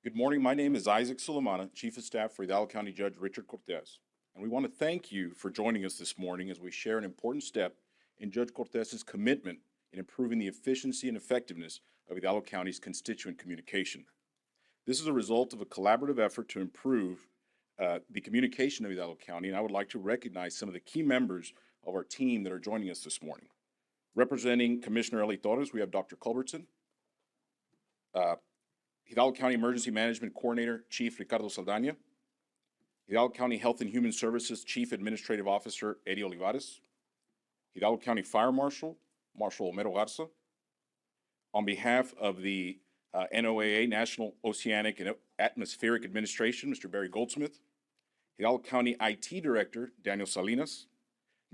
Good morning. My name is Isaac Sulemana, Chief of Staff for Hidalgo County Judge Richard Cortez. And we want to thank you for joining us this morning as we share an important step in Judge Cortez's commitment in improving the efficiency and effectiveness of Hidalgo County's constituent communication. This is a result of a collaborative effort to improve the communication of Hidalgo County, and I would like to recognize some of the key members of our team that are joining us this morning. Representing Commissioner Eli Torres, we have Dr. Culbertson. Hidalgo County Emergency Management Coordinator, Chief Ricardo Saldana. Hidalgo County Health and Human Services Chief Administrative Officer, Eddie Olivares. Hidalgo County Fire Marshal, Marshal Homero Garza. On behalf of the NOAA, National Oceanic and Atmospheric Administration, Mr. Barry Goldsmith. Hidalgo County IT Director, Daniel Salinas.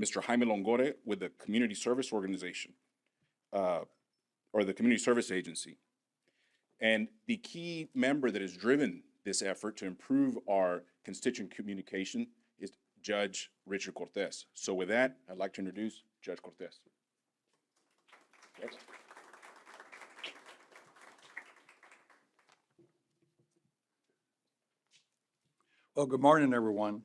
Mr. Jaime Longore with the Community Service Organization, or the Community Service Agency. And the key member that has driven this effort to improve our constituent communication is Judge Richard Cortez. So with that, I'd like to introduce Judge Cortez. Yes. Well, good morning, everyone.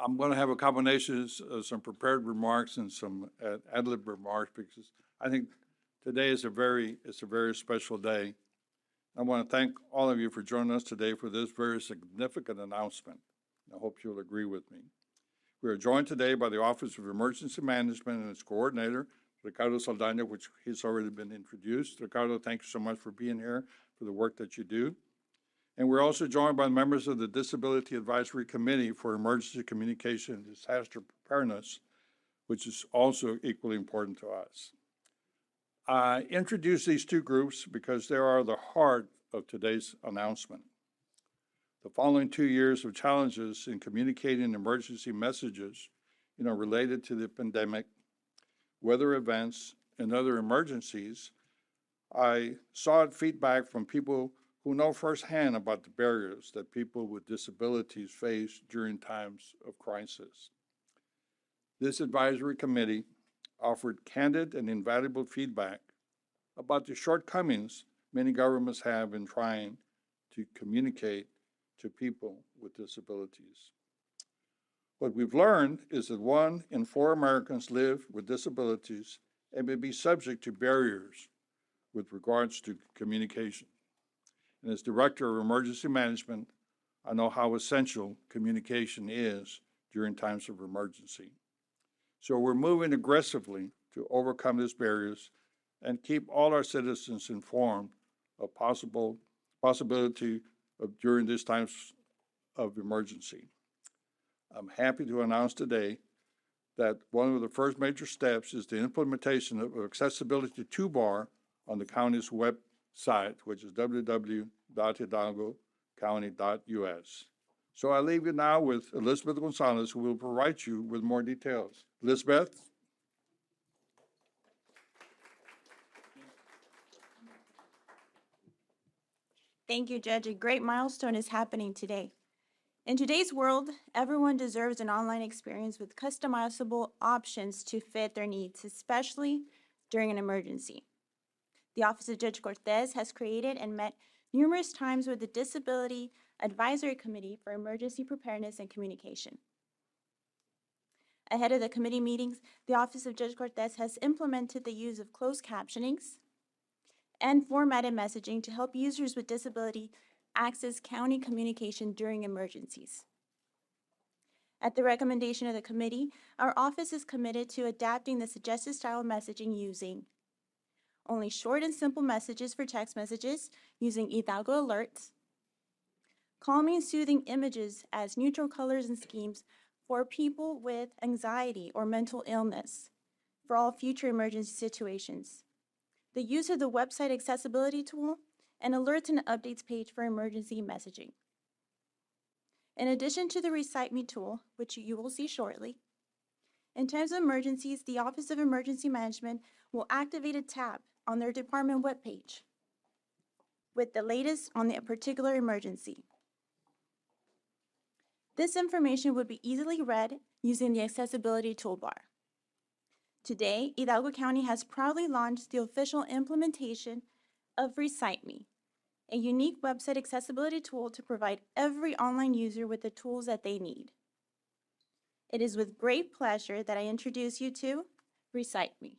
I'm going to have a combination of some prepared remarks and some ad-lib remarks because I think today is a very special day. I want to thank all of you for joining us today for this very significant announcement. I hope you'll agree with me. We are joined today by the Office of Emergency Management and its coordinator, Ricardo Saldana, which he's already been introduced. Ricardo, thank you so much for being here, for the work that you do. And we're also joined by members of the Disability Advisory Committee for Emergency Communication and Disaster Preparedness, which is also equally important to us. I introduce these two groups because they are the heart of today's announcement. The following 2 years of challenges in communicating emergency messages, related to the pandemic, weather events, and other emergencies, I sought feedback from people who know firsthand about the barriers that people with disabilities face during times of crisis. This advisory committee offered candid and invaluable feedback about the shortcomings many governments have in trying to communicate to people with disabilities. What we've learned is that 1 in 4 Americans live with disabilities and may be subject to barriers with regards to communication. And as Director of Emergency Management, I know how essential communication is during times of emergency. So we're moving aggressively to overcome these barriers and keep all our citizens informed of possibility of during these times of emergency. I'm happy to announce today that one of the first major steps is the implementation of accessibility toolbar on the county's website, which is www.hidalgocounty.us. So I leave you now with Elizabeth Gonzalez, who will provide you with more details. Elizabeth? Thank you, Judge. A great milestone is happening today. In today's world, everyone deserves an online experience with customizable options to fit their needs, especially during an emergency. The Office of Judge Cortez has created and met numerous times with the Disability Advisory Committee for Emergency Preparedness and Communication. Ahead of the committee meetings, the Office of Judge Cortez has implemented the use of closed captionings and formatted messaging to help users with disability access county communication during emergencies. At the recommendation of the committee, our office is committed to adapting the suggested style of messaging using only short and simple messages for text messages using Hidalgo alerts, calming and soothing images as neutral colors and schemes for people with anxiety or mental illness for all future emergency situations, the use of the website accessibility tool, and alerts and updates page for emergency messaging. In addition to the Recite Me tool, which you will see shortly, in times of emergencies, the Office of Emergency Management will activate a tab on their department webpage with the latest on the particular emergency. This information would be easily read using the accessibility toolbar. Today, Hidalgo County has proudly launched the official implementation of Recite Me, a unique website accessibility tool to provide every online user with the tools that they need. It is with great pleasure that I introduce you to Recite Me.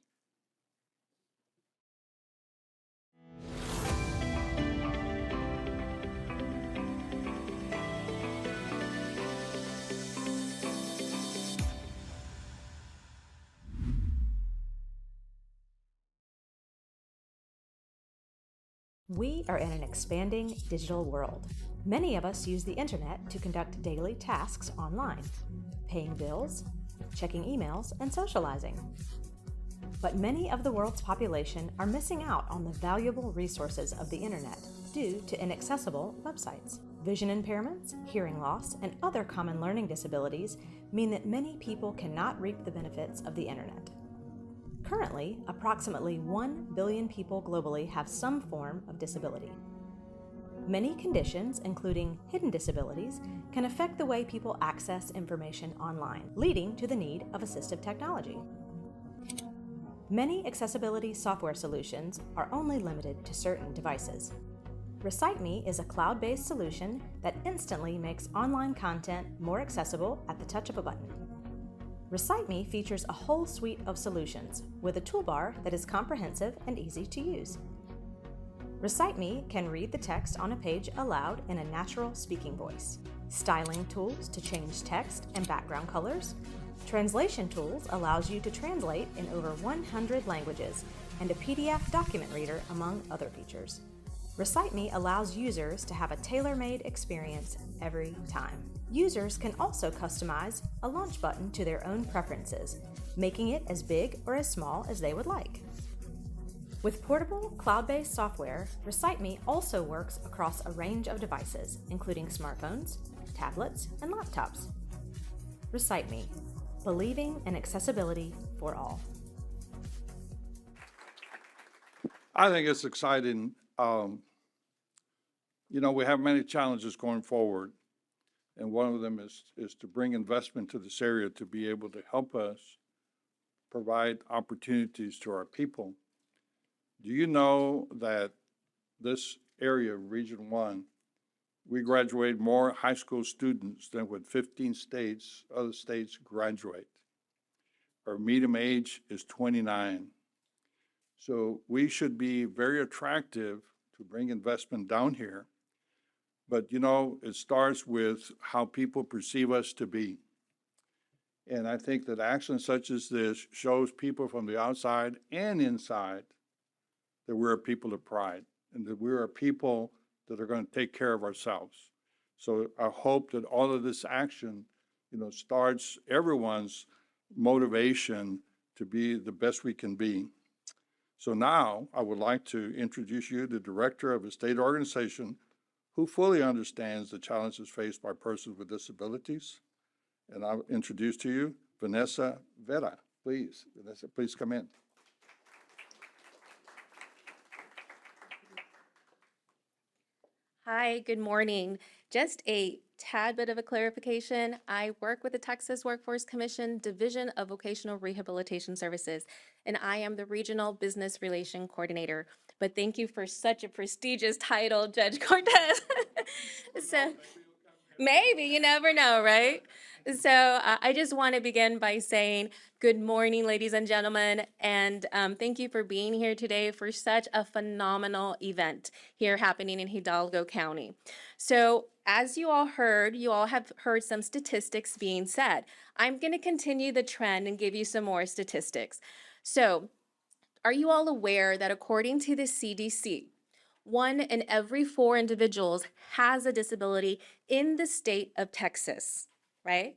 We are in an expanding digital world. Many of us use the internet to conduct daily tasks online, paying bills, checking emails, and socializing. But many of the world's population are missing out on the valuable resources of the internet due to inaccessible websites. Vision impairments, hearing loss, and other common learning disabilities mean that many people cannot reap the benefits of the internet. Currently, approximately 1 billion people globally have some form of disability. Many conditions, including hidden disabilities, can affect the way people access information online, leading to the need of assistive technology. Many accessibility software solutions are only limited to certain devices. Recite Me is a cloud-based solution that instantly makes online content more accessible at the touch of a button. Recite Me features a whole suite of solutions with a toolbar that is comprehensive and easy to use. Recite Me can read the text on a page aloud in a natural speaking voice, styling tools to change text and background colors, translation tools allows you to translate in over 100 languages, and a PDF document reader, among other features. Recite Me allows users to have a tailor-made experience every time. Users can also customize a launch button to their own preferences, making it as big or as small as they would like. With portable, cloud-based software, Recite Me also works across a range of devices, including smartphones, tablets, and laptops. Recite Me, believing in accessibility for all. I think it's exciting. We have many challenges going forward, and one of them is to bring investment to this area to be able to help us provide opportunities to our people. Do you know that this area, Region 1, we graduate more high school students than what 15 states, other states graduate? Our median age is 29. So we should be very attractive to bring investment down here. But it starts with how people perceive us to be. And I think that action such as this shows people from the outside and inside that we're a people of pride and that we're a people that are going to take care of ourselves. So I hope that all of this action, starts everyone's motivation to be the best we can be. So now I would like to introduce you to the director of a state organization who fully understands the challenges faced by persons with disabilities. And I'll introduce to you Vanessa Vera. Please, Vanessa, please come in. Hi, good morning. Just a tad bit of a clarification. I work with the Texas Workforce Commission Division of Vocational Rehabilitation Services, and I am the Regional Business Relation Coordinator. But thank you for such a prestigious title, Judge Cortez. So maybe, you never know, right? So I just want to begin by saying good morning, ladies and gentlemen, and thank you for being here today for such a phenomenal event here happening in Hidalgo County. So as you all have heard some statistics being said. I'm going to continue the trend and give you some more statistics. So are you all aware that according to the CDC, 1 in every 4 individuals has a disability in the state of Texas, right?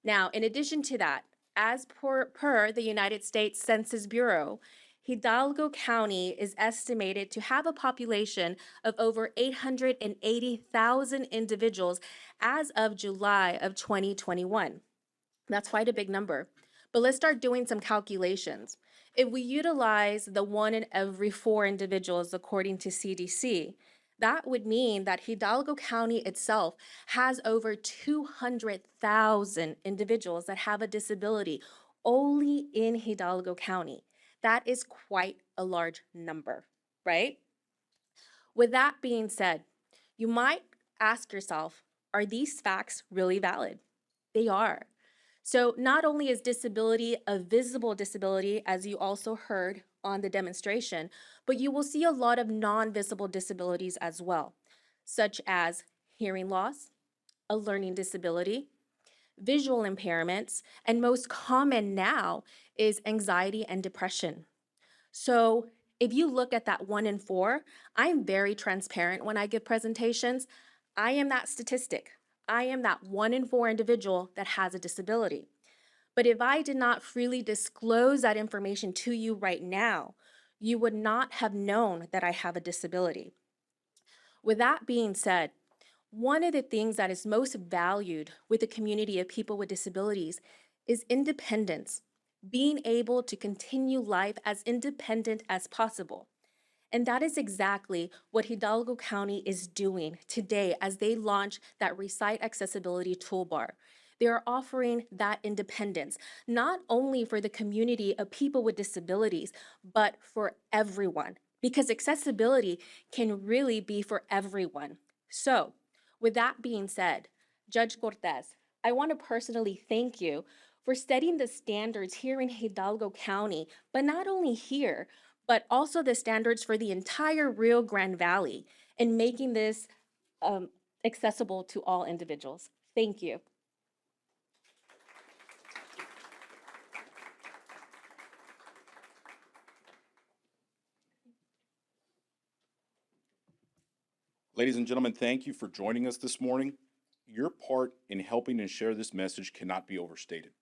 Now, in addition to that, as per the United States Census Bureau, Hidalgo County is estimated to have a population of over 880,000 individuals as of July of 2021. That's quite a big number. But let's start doing some calculations. If we utilize the 1 in every 4 individuals according to CDC, that would mean that Hidalgo County itself has over 200,000 individuals that have a disability only in Hidalgo County. That is quite a large number, right? With that being said, you might ask yourself, are these facts really valid? They are. So not only is disability a visible disability, as you also heard on the demonstration, but you will see a lot of non-visible disabilities as well, such as hearing loss, a learning disability, visual impairments, and most common now is anxiety and depression. So if you look at that 1 in 4, I'm very transparent when I give presentations. I am that statistic. I am that 1 in 4 individual that has a disability. But if I did not freely disclose that information to you right now, you would not have known that I have a disability. With that being said, one of the things that is most valued with the community of people with disabilities is independence, being able to continue life as independent as possible. And that is exactly what Hidalgo County is doing today as they launch that Recite Accessibility Toolbar. They are offering that independence, not only for the community of people with disabilities, but for everyone, because accessibility can really be for everyone. So, with that being said, Judge Cortez, I want to personally thank you for setting the standards here in Hidalgo County, but not only here, but also the standards for the entire Rio Grande Valley and making this accessible to all individuals. Thank you. Ladies and gentlemen, thank you for joining us this morning. Your part in helping and share this message cannot be overstated.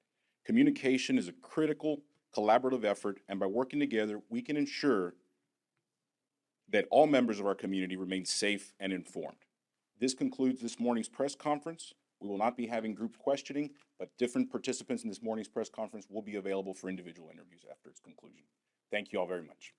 Communication is a critical collaborative effort, and by working together, we can ensure that all members of our community remain safe and informed. This concludes this morning's press conference. We will not be having group questioning, but different participants in this morning's press conference will be available for individual interviews after its conclusion. Thank you all very much.